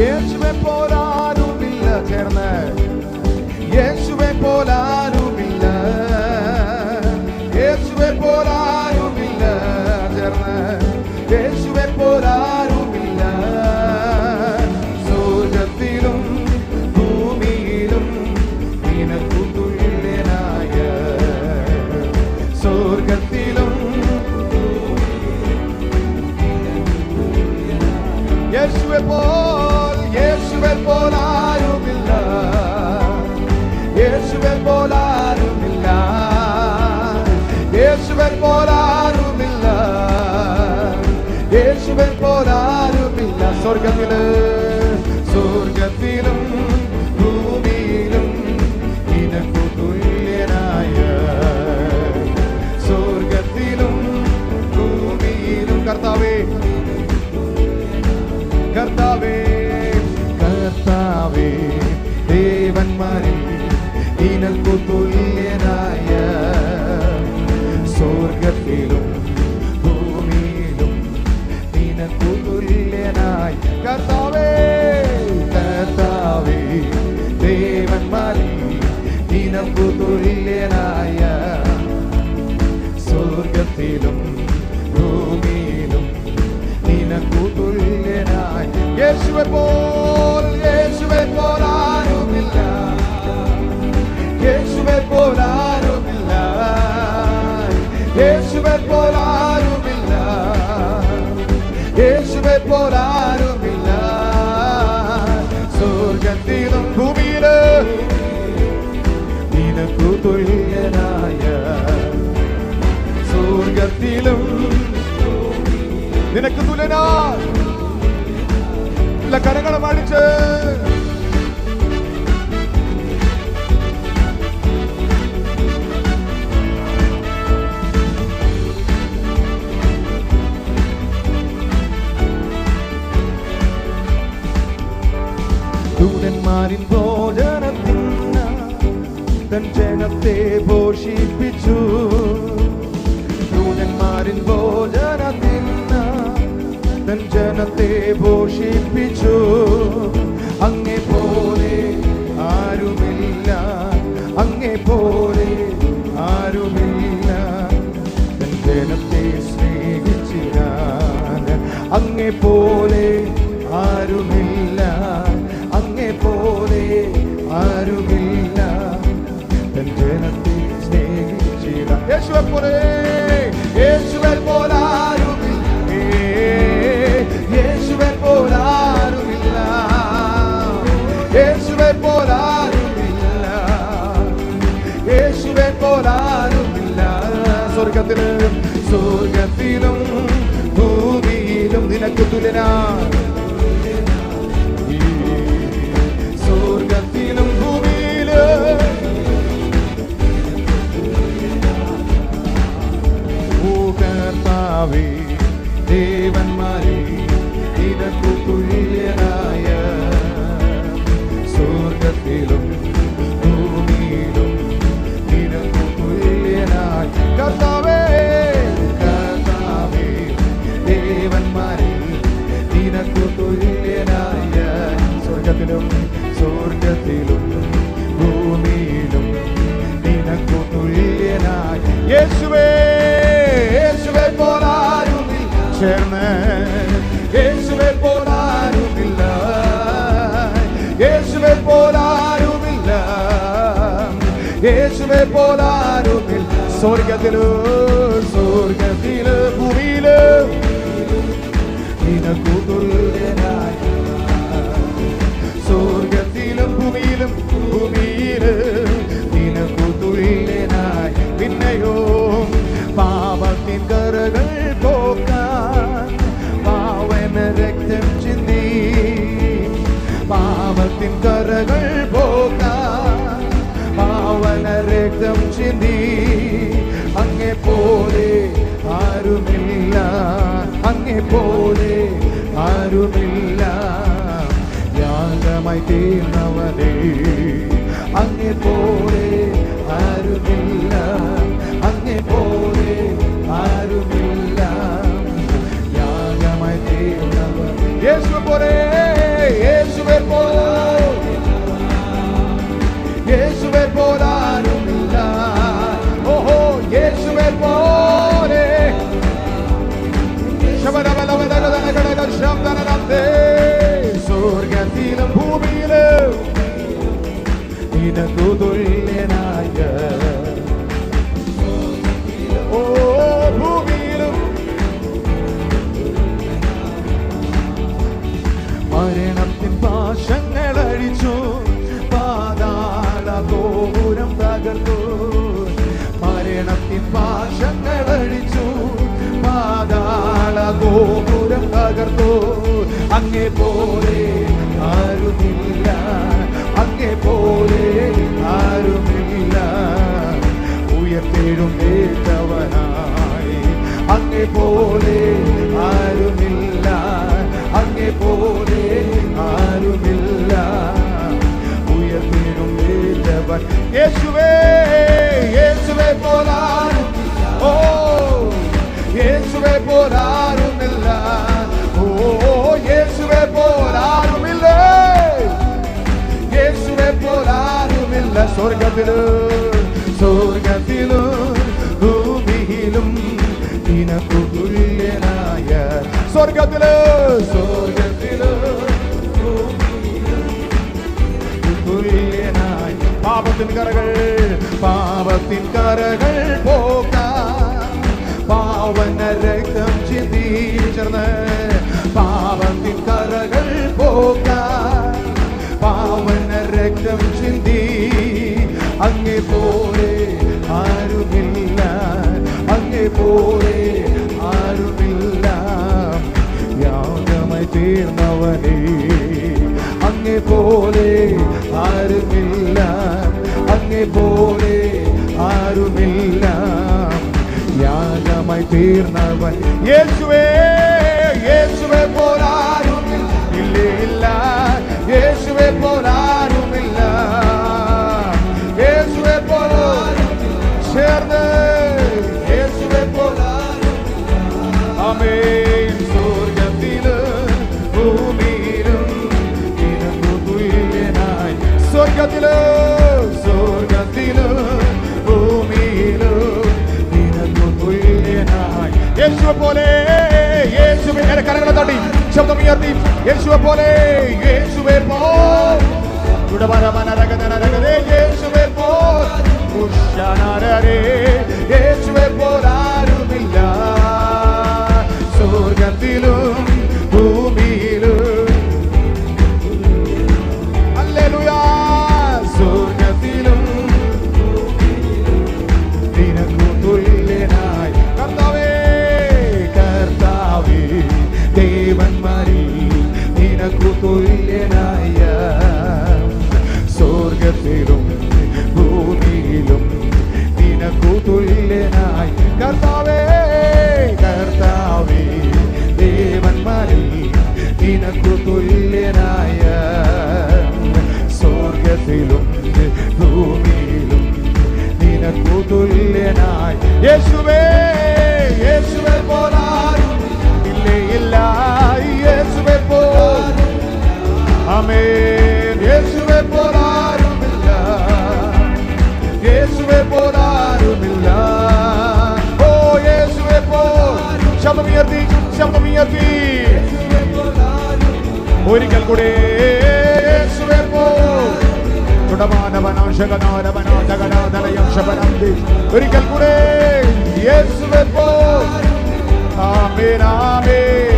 യേശുവെ പോലാരുമില്ല. ചേർന്ന് യേശുവെ പോലാരുമില്ല, യേശുവെ പോലാരുമില്ല. ചേർന്ന് യേശുവെ പോലാരുമില്ല. സ്വർഗത്തിലും ഭൂമിയിലും നിനക്കു തുല്യനായ, സ്വർഗത്തിലും യേശുവെ പോലാരുമില്ല, യേശുവെ പോലാരുമില്ല, യേശുവെ പോലാരുമില്ല, യേശുവെ പോലാരുമില്ല. സ്വർഗത്തിലും ഭൂമിയിലും നിനക്കു തുല്യനായ, സ്വർഗത്തിലും ഭൂമിയിലും. കർത്താവേ കർത്താവേ കർത്താവേ, ദേവന്മാരിൽ നിനക്കു തുല്യനായ, സ്വർഗത്തിലും ഭൂമിയിലും നിനക്കു തുല്യനായ. കർത്താവേ കർത്താവേ, ദേവന്മാരിൽ നിനക്കു തുല്യനായ, സ്വർഗത്തിലും ഭൂമിയിലും നിനക്കു തുല്യനായ. യേശുവെ പോലാരുമില്ല, യേശുവെ പോലാരുമില്ല, യേശുവെ പോലാരുമില്ല, യേശുവെ പോലാരുമില്ല. സ്വർഗത്തിലും ഭൂമിയിലും നിനക്കു തുല്യനായ, സ്വർഗത്തിലും നിനക്ക് തുല്യനായ. കരങ്ങളും അടിച്ച് ദൂതന്മാരിൻ ഭോജനത്തിന് തൻ ജനത്തെ പോഷിപ്പിച്ചു, ദൂതന്മാരിൻ ഭോജനത്തിന് തൻ ജനത്തെ പോഷിപ്പിച്ചു. അങ്ങേ പോലെ ആരുമില്ല, അങ്ങേ പോലെ ആരുമില്ല. തൻ ജനത്തെ സ്നേഹിച്ചിടാൻ അങ്ങേ പോലെ ആരുമില്ല, അങ്ങേ പോലെ ആരുമില്ല. തൻ ജനത്തെ സ്നേഹിച്ചിടാൻ. യേശുവെ പോലെ, യേശുവെ പോലാരുമില്ല, യേശുവെ പോലാരുമില്ല, യേശുവെ പോലാരുമില്ല, യേശുവെ പോലാരുമില്ല. സ്വർഗത്തിലും ഭൂമിയിലും നിനക്ക് തുല്യനായ, സ്വർഗത്തിലും ഭൂമിയിലും. ഓ കർത്താവേ, ദേവന്മാരെ നിനക്കു തുല്യനായ, സ്വർഗത്തിലും ഭൂമിയിലും നിനക്കു തുല്യനായ. കർത്താവേ കർത്താവേ, ദേവന്മാരെ നിനക്കു തുല്യനായ, സ്വർഗത്തിലും ഭൂമിയിലും നിനക്കു തുല്യനായ. യേശുവേ പോലാരുമില്ല. ചേർന്ന് യേശുവെ പോലാരുമില്ല, യേശുവെ പോലാരുമില്ല, യേശുവെ പോലാരുമില്ല. സ്വർഗത്തിലും ഭൂമിയിലും നിനക്കു തുല്യനായ, സ്വർഗത്തിലും ഭൂമിയിലും നിനക്കു തുല്യനായ. പിന്നെയോ പാപത്തിൻ കറകൾ പോക്കാൻ പാവന രക്തം ചിന്തി, പാപത്തിൻ കറകൾ പോക്കാൻ പാവന രക്തം ചിന്തി. അങ്ങേ പോലെ ആരുമില്ല, അങ്ങേ പോലെ ആരുമില്ല. യാഗമായി തീർന്നവനേ, അങ്ങേ പോലെ ആരുമില്ല, അങ്ങേ പോലെ ആരുമില്ല. യാഗമായി തീർന്നവൻ യേശു പോലെ, യേശു യേശുവേ യേശുവേ പോലാരുമില്ല. ഓഹോ യേശുവേ പോലെ സ്വർഗത്തിലും ഭൂമിയിലും നിനക്കു തുല്യനായ ഓ ഭൂമിയിലും മരണത്തിൻ പാശങ്ങൾ അഴിച്ചു പാതാള ഗോപുരം തകർത്തു. മരണത്തിൻ പാശങ്ങൾ അഴിച്ചു പാതാള ഗോപുരം തകർത്തു. അങ്ങേ പോലെ ആരുമില്ല, അങ്ങേ പോലെ ആരുമില്ല. ഉയർത്തെഴുന്നേറ്റവനായി അങ്ങേ പോലെ ആരുമില്ല, അങ്ങേ പോലെ ആരുമില്ല. ഉയർത്തെഴുന്നേറ്റവൻ യേശുവേ യേശുവേ പോലാരും ഓ യേശുവേ പോലാരുമില്ല. ഓ യേശുവേ പോലാരുമില്ല, യേശുവേ പോലാരുമില്ല. സ്വർഗത്തിലും ഭൂമിയിലും നിനക്കു തുല്യനായ സ്വർഗത്തിലും തുല്യനായ പാപത്തിൻ കറകൾ പോകാൻ പാവന രക്തം ചിന്തി ചേർന്ന് പാപത്തിൻ കറകൾ പോകാൻ പാവന രക്തം ചിന്തി. അങ്ങേ പോലെ ആരുമില്ല, അങ്ങേ പോലെ ആരുമില്ല. യാഗമായി തീർന്നവനേ അങ്ങേ പോലെ ആരുമില്ല, അങ്ങേ പോലെ ആരുമില്ല. യാഗമായി തീർന്നവൻ യേശുവേ യേശുവേ പോലാരുമില്ല, ഇല്ല യേശുവേ പോലാരുമില്ല. യേശുവേ പോലാരുമില്ല ചേർന്ന് യേശുവേ പോലാരുമില്ല. ആമേൻ. സ്വർഗത്തിലും ഭൂമിയിലും നിനക്കു തുല്യനായി സ്വർഗത്തിലും ഭൂമിയിലും നിനക്കു തുല്യനായി. യേശുവെ പോലെ യേശുവേ കരങ്ങളെ തട്ടി ശബ്ദം ഉയർത്തി യേശുവെ പോലെ യേശുവേ പോൽ യേശുവേ പോൽ യേശുവേ പോലാരുമില്ല. സ്വർഗത്തിലും ഭൂമിയിലും ഹല്ലേലൂയ. സ്വർഗത്തിലും നിനക്കു തുല്യനായി കർത്താവേ കർത്താവേ ദേവന്മാരിൽ നിനക്കു തുല്യനായ സ്വർഗത്തിലും ഭൂമിയിലും നിനക്കു തുല്യനായി കർത്താവേ കർത്താവേ ദേവന്മാരിൽ നിനക്കു തുല്യനായ സ്വർഗത്തിലും ഭൂമിയിലും നിനക്കു തുല്യനായി. യേശുവേ യേശുവേ പോലാരും ഇല്ല, യേശുവേ പോൽ ആമേൻ. യേശുവേ പോലാരുമില്ല, യേശുവേ പോലാരുമില്ല. ഓ യേശുവേ പോൽ ശബ്ദമുയർത്തി ഒരിക്കൽ കൂടെ യേശുവേ പോൽ ഒരിക്കൽ കൂടെ യേശുവേ പോൽ ആമേൻ ആമേൻ.